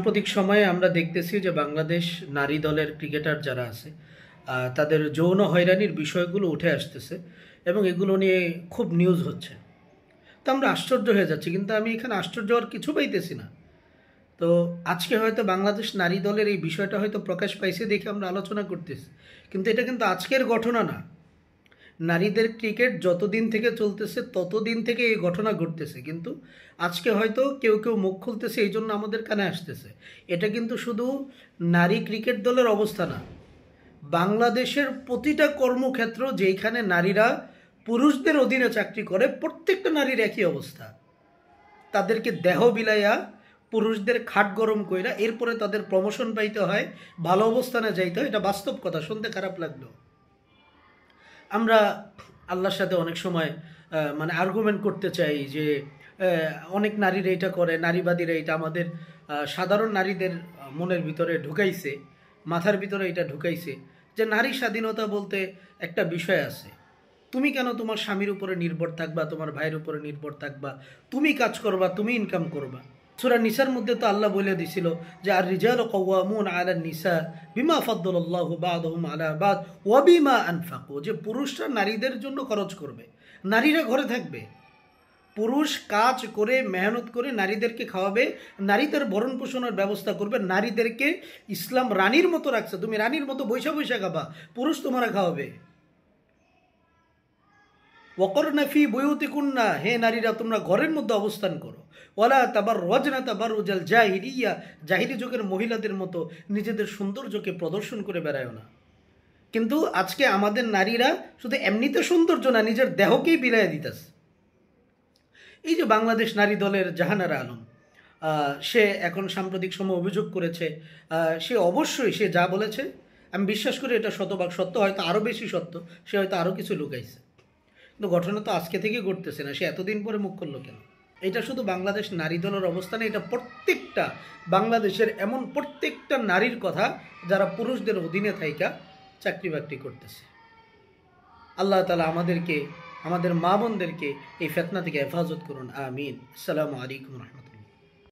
সাম্প্রতিক সময়ে আমরা দেখতেছি যে বাংলাদেশ নারী দলের ক্রিকেটার যারা আছে তাদের যৌন হয়রানির বিষয়গুলো উঠে আসতেছে এবং এগুলো নিয়ে খুব নিউজ হচ্ছে। তো আমরা আশ্চর্য হয়ে যাচ্ছি, কিন্তু আমি এখানে আশ্চর্য হওয়ার কিছু পাইতেছি না। তো আজকে হয়তো বাংলাদেশ নারী দলের এই বিষয়টা হয়তো প্রকাশ পাইছে দেখে আমরা আলোচনা করতেছি, কিন্তু এটা কিন্তু আজকের ঘটনা না। নারীদের ক্রিকেট যতদিন থেকে চলতেছে ততদিন থেকে এই ঘটনা ঘটতেছে, কিন্তু আজকে হয়তো কেউ কেউ মুখ খুলতেছে, এই জন্য আমাদের কানে আসতেছে। এটা কিন্তু শুধু নারী ক্রিকেট দলের অবস্থা না, বাংলাদেশের প্রতিটা কর্মক্ষেত্র যেখানে নারীরা পুরুষদের অধীনে চাকরি করে প্রত্যেকটা নারীর একই অবস্থা। তাদেরকে দেহ বিলাইয়া পুরুষদের খাট গরম কইরা এরপরে তাদের প্রমোশন পাইতে হয়, ভালো অবস্থানে যাইতে হয়। এটা বাস্তব কথা, শুনতে খারাপ লাগলো। আমরা আল্লাহর সাথে অনেক সময় মানে আর্গুমেন্ট করতে চাই যে অনেক নারীরা এটা করে, নারীবাদীরা এটা আমাদের সাধারণ নারীদের মনের ভিতরে ঢুকাইছে, মাথার ভিতরে এটা ঢুকাইছে যে নারী স্বাধীনতা বলতে একটা বিষয় আছে। তুমি কেন তোমার স্বামীর উপরে নির্ভর থাকবা, তোমার ভাইয়ের উপরে নির্ভর থাকবা? তুমি কাজ করবা, তুমি ইনকাম করবা। সূরা নিসার মধ্যে তো আল্লাহ বলে দিছিল যে আর রিজালু কাওয়ামুন আলা নিসা বিমা ফাদ্দালাল্লাহু বা'দাহুম আলা বা'দ ওয়া বিমা আনফাকু, যে পুরুষরা নারীদের জন্য খরচ করবে, নারীরা ঘরে থাকবে। পুরুষ কাজ করে মেহনত করে নারীদেরকে খাওয়াবে, নারীদের ভরণ পোষণের ব্যবস্থা করবে। নারীদেরকে ইসলাম রানীর মতো রাখছে, তুমি রানীর মতো বৈশা বৈশা খাবা, পুরুষ তোমারা খাওয়াবে। ওয়াকরনা ফি বুয়ুতিকুন্না, হে নারীরা তোমরা ঘরের মধ্যে অবস্থান করো। ওয়ালা তাবাররাজনা তাবাররুজাল জাহিলিয়া, জাহিলি যুগের মহিলাদের মতো নিজেদের সৌন্দর্যকে প্রদর্শন করে বেড়ায় না। কিন্তু আজকে আমাদের নারীরা শুধু এমনিতে সৌন্দর্য না, নিজের দেহকেই বিলাইয়া দিতেছে। এই যে বাংলাদেশ নারী দলের জাহানারা আলম, সে এখন সাম্প্রতিক সময় অভিযোগ করেছে, সে অবশ্যই সে যা বলেছে আমি বিশ্বাস করি এটা শতভাগ সত্য, হয়তো আরও বেশি সত্য, সে হয়তো আরও কিছু লুকাইছে। কিন্তু ঘটনা তো আজকে থেকে ঘটতেছে না, সে এতদিন পরে মুখ করলো কেন? এটা শুধু বাংলাদেশ নারী দলের অবস্থানে, এটা প্রত্যেকটা বাংলাদেশের এমন প্রত্যেকটা নারীর কথা যারা পুরুষদের অধীনে থাইকা চাকরি বাকরি করতেছে। আল্লাহ তাআলা আমাদেরকে, আমাদের মা বোনদেরকে এই ফিতনা থেকে হেফাজত করুন, আমিন। আসসালামু আলাইকুম রহমতুল্লাহ।